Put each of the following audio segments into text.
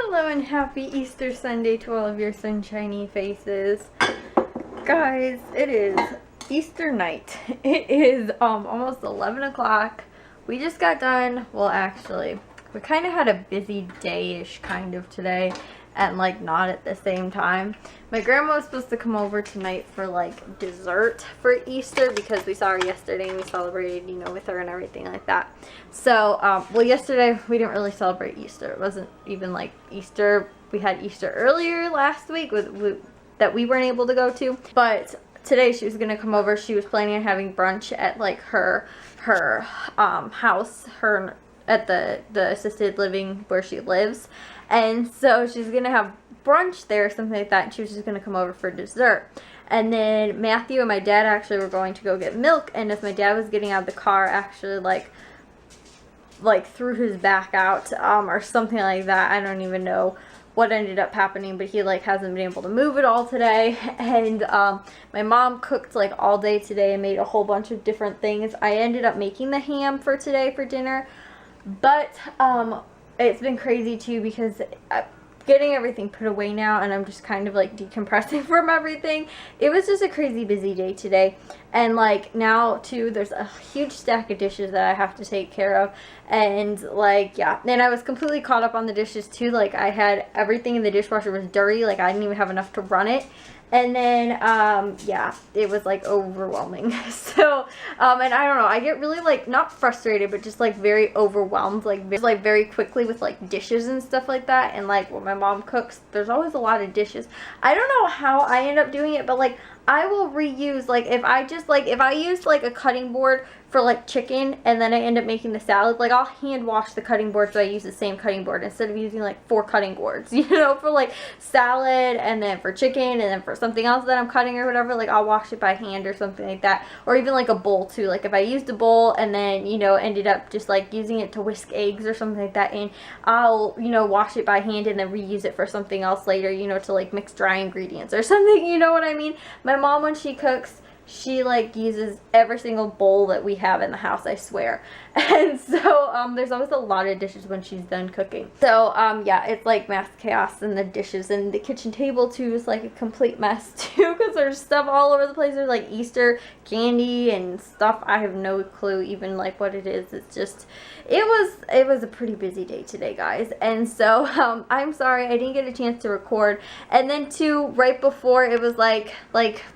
Hello and happy Easter Sunday to all of your sunshiny faces. Guys, it is Easter night. It is almost 11 o'clock. We just got done, well actually, we kind of had a busy day-ish kind of today and like not at the same time. My grandma was supposed to come over tonight for like dessert for Easter because we saw her yesterday and we celebrated, you know, with her and everything like that. So, well yesterday we didn't really celebrate Easter. It wasn't even like Easter. We had Easter earlier last week that we weren't able to go to. But today she was going to come over. She was planning on having brunch at like her house, at the assisted living where she lives. And so she's going to have brunch there or something like that, and she was just going to come over for dessert. And then Matthew and my dad actually were going to go get milk, and as my dad was getting out of the car, actually like threw his back out or something like that. I don't even know what ended up happening, but he like hasn't been able to move at all today. And my mom cooked like all day today and made a whole bunch of different things. I ended up making the ham for today for dinner, but it's been crazy too because getting everything put away now, and I'm just kind of like decompressing from everything. It was just a crazy busy day today, and like now too there's a huge stack of dishes that I have to take care of, and like yeah, and I was completely caught up on the dishes too. Like I had everything in the dishwasher was dirty, like I didn't even have enough to run it. And then, yeah, it was, like, overwhelming. So, and I don't know, I get really, like, not frustrated, but just, like, very overwhelmed, like, very quickly with, like, dishes and stuff like that. And, like, when my mom cooks, there's always a lot of dishes. I don't know how I end up doing it, but, like, I will reuse, like, if I use, like, a cutting board for, like, chicken, and then I end up making the salad, like, I'll hand wash the cutting board so I use the same cutting board instead of using, like, 4 cutting boards, you know, for, like, salad, and then for chicken, and then for something else that I'm cutting or whatever, like, I'll wash it by hand or something like that, or even, like, a bowl, too, like, if I used a bowl and then, you know, ended up just, like, using it to whisk eggs or something like that, and I'll, you know, wash it by hand and then reuse it for something else later, you know, to, like, mix dry ingredients or something, you know what I mean? My mom, when she cooks, she like uses every single bowl that we have in the house, I swear. And so there's always a lot of dishes when she's done cooking. So yeah, it's like mass chaos in the dishes, and the kitchen table too is like a complete mess too because there's stuff all over the place. There's like Easter candy and stuff. I have no clue even like what it is. It's just it was a pretty busy day today, guys. And so I'm sorry I didn't get a chance to record. And then too, right before it was like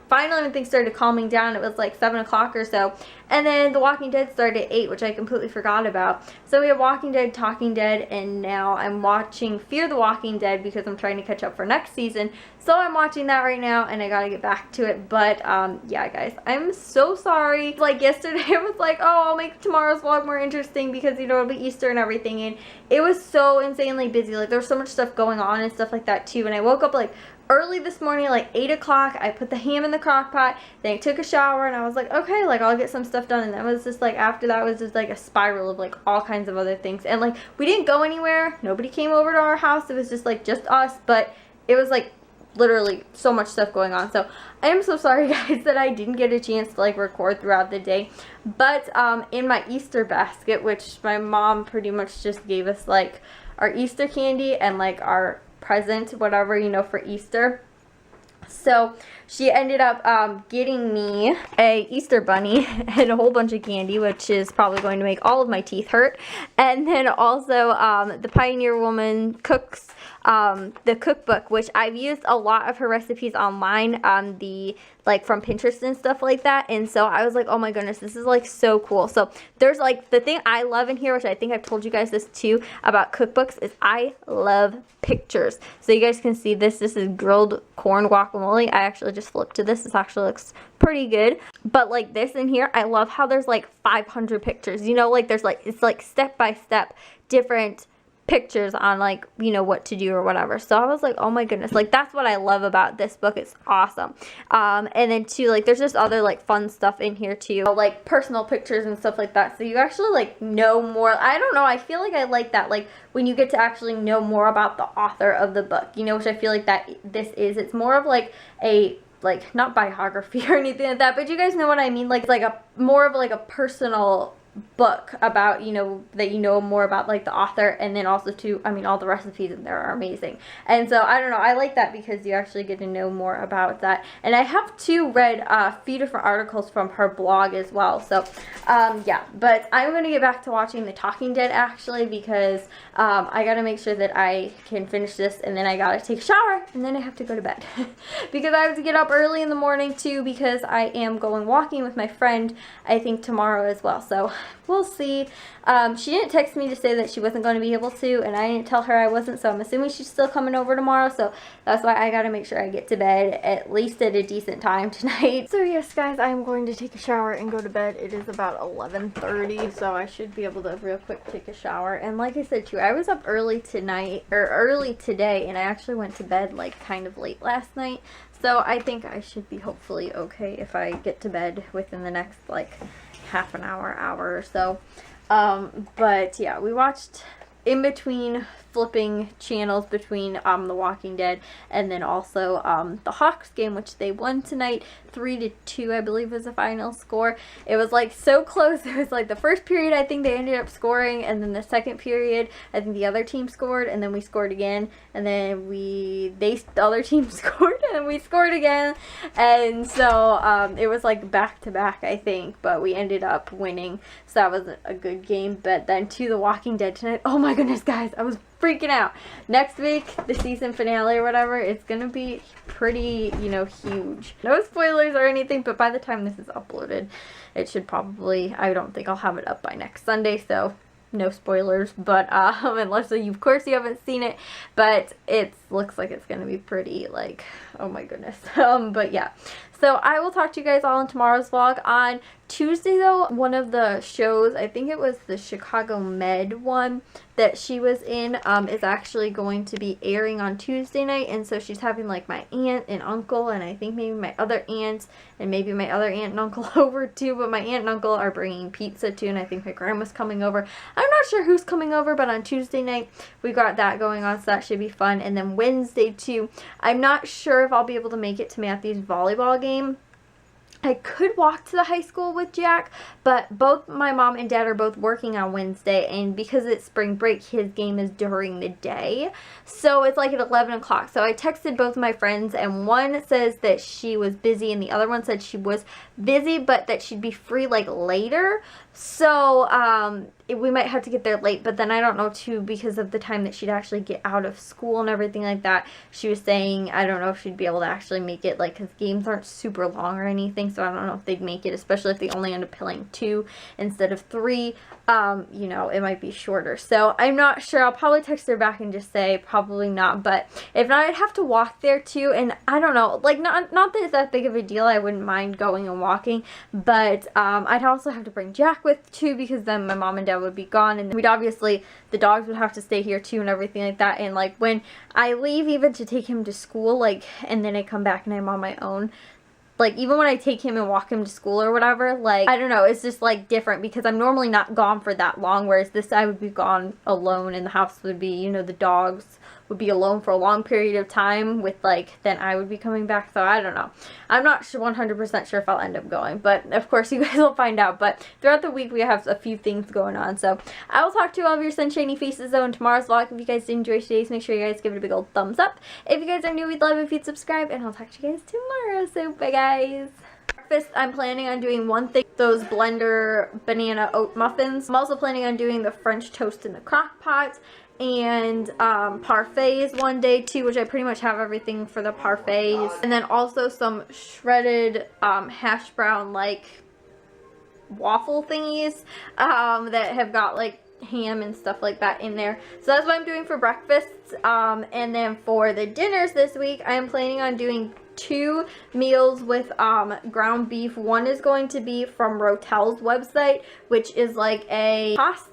finally when things started calming down, it was like 7 o'clock or so, and then The Walking Dead started at 8, which I completely forgot about. So we have Walking Dead, Talking Dead, and now I'm watching Fear the Walking Dead because I'm trying to catch up for next season. So I'm watching that right now, and I gotta get back to it. But yeah, guys, I'm so sorry. Like yesterday, I was like, oh, I'll make tomorrow's vlog more interesting because, you know, it'll be Easter and everything, and it was so insanely busy. Like there was so much stuff going on and stuff like that too, and I woke up like early this morning, like 8 o'clock. I put the ham in the crock pot, then I took a shower, and I was like, okay, like I'll get some stuff done. And that was just like, after that was just like a spiral of like all kinds of other things. And like we didn't go anywhere, nobody came over to our house, it was just like just us, but it was like literally so much stuff going on. So I am so sorry, guys, that I didn't get a chance to like record throughout the day. But in my Easter basket, which my mom pretty much just gave us like our Easter candy and like our present, whatever, you know, for Easter. So she ended up getting me a Easter bunny and a whole bunch of candy, which is probably going to make all of my teeth hurt. And then also the Pioneer Woman cooks the cookbook, which I've used a lot of her recipes online on the like from Pinterest and stuff like that. And so I was like, oh my goodness, this is like so cool. So there's like the thing I love in here, which I think I've told you guys this too about cookbooks, is I love pictures. So you guys can see this. This is grilled corn guacamole. I actually just flipped to this. This actually looks pretty good. But like this in here, I love how there's like 500 pictures. You know, like there's like, it's like step by step different pictures on like, you know, what to do or whatever. So I was like, oh my goodness, like that's what I love about this book. It's awesome. And then too, like there's just other like fun stuff in here too, like personal pictures and stuff like that, so you actually like know more. I don't know, I feel like I like that, like when you get to actually know more about the author of the book, you know, which I feel like that this is. It's more of like a like not biography or anything like that, but you guys know what I mean, like a more of like a personal book about, you know, that you know more about like the author, and then also too, I mean, all the recipes in there are amazing. And so I don't know, I like that because you actually get to know more about that. And I have too read a few different articles from her blog as well. So yeah, but I'm gonna get back to watching The Talking Dead actually, because I gotta make sure that I can finish this, and then I gotta take a shower, and then I have to go to bed because I have to get up early in the morning too, because I am going walking with my friend, I think tomorrow as well. So we'll see. She didn't text me to say that she wasn't going to be able to, and I didn't tell her I wasn't, so I'm assuming she's still coming over tomorrow, so that's why I gotta make sure I get to bed at least at a decent time tonight. So yes guys, I'm going to take a shower and go to bed. It is about 11:30, so I should be able to real quick take a shower. And like I said too, I was up early tonight, or early today, and I actually went to bed like kind of late last night, so I think I should be hopefully okay if I get to bed within the next like half an hour or so. But yeah, we watched in between, flipping channels between The Walking Dead and then also the Hawks game, which they won tonight 3-2, I believe was the final score. It was like so close. It was like the first period I think they ended up scoring, and then the second period I think the other team scored, and then we scored again, and then the other team scored, and then we scored again, and so it was like back to back I think, but we ended up winning, so that was a good game. But then to The Walking Dead tonight, oh my goodness guys, I was freaking out. Next week, the season finale or whatever, it's gonna be pretty, you know, huge. No spoilers or anything, but by the time this is uploaded, it should probably, I don't think I'll have it up by next Sunday, so no spoilers, but unless of course you haven't seen it, but it looks like it's gonna be pretty, like, oh my goodness. But yeah, so I will talk to you guys all in tomorrow's vlog. On Tuesday though, one of the shows, I think it was the Chicago Med one that she was in, is actually going to be airing on Tuesday night, and so she's having like my aunt and uncle, and I think maybe my other aunt, and maybe my other aunt and uncle over too, but my aunt and uncle are bringing pizza too, and I think my grandma's coming over. I'm not sure who's coming over, but on Tuesday night we got that going on, so that should be fun. And then Wednesday too, I'm not sure if I'll be able to make it to Matthew's volleyball game. I could walk to the high school with Jack, but both my mom and dad are both working on Wednesday, and because it's spring break, his game is during the day, so it's like at 11 o'clock. So I texted both my friends, and one says that she was busy, and the other one said she was busy, but that she'd be free like later. So we might have to get there late, but then I don't know too, because of the time that she'd actually get out of school and everything like that. She was saying I don't know if she'd be able to actually make it, like, because games aren't super long or anything, so I don't know if they'd make it, especially if they only end up playing 2 instead of 3. You know, it might be shorter, so I'm not sure. I'll probably text her back and just say probably not, but if not, I'd have to walk there too, and I don't know, like, not that it's that big of a deal. I wouldn't mind going and walking, but I'd also have to bring Jack with too, because then my mom and dad would be gone, and we'd obviously, the dogs would have to stay here too and everything like that. And like when I leave even to take him to school, like, and then I come back and I'm on my own, like, even when I take him and walk him to school or whatever, like, I don't know, it's just, like, different, because I'm normally not gone for that long, whereas this I would be gone alone, and the house would be, you know, the dogs would be alone for a long period of time with, like, then I would be coming back, so I don't know. I'm not sure, 100% sure if I'll end up going, but of course you guys will find out. But throughout the week we have a few things going on, so I will talk to all of your sunshiny faces though in tomorrow's vlog. If you guys did enjoy today's, make sure you guys give it a big old thumbs up. If you guys are new, we'd love if you'd subscribe, and I'll talk to you guys tomorrow, so bye guys. Breakfast, I'm planning on doing one thing, those blender banana oat muffins. I'm also planning on doing the French toast in the crock pot, and parfaits one day too, which I pretty much have everything for the parfaits, and then also some shredded hash brown like waffle thingies that have got like ham and stuff like that in there. So that's what I'm doing for breakfasts. And then for the dinners this week, I am planning on doing 2 meals with ground beef. One is going to be from Rotel's website, which is like a pasta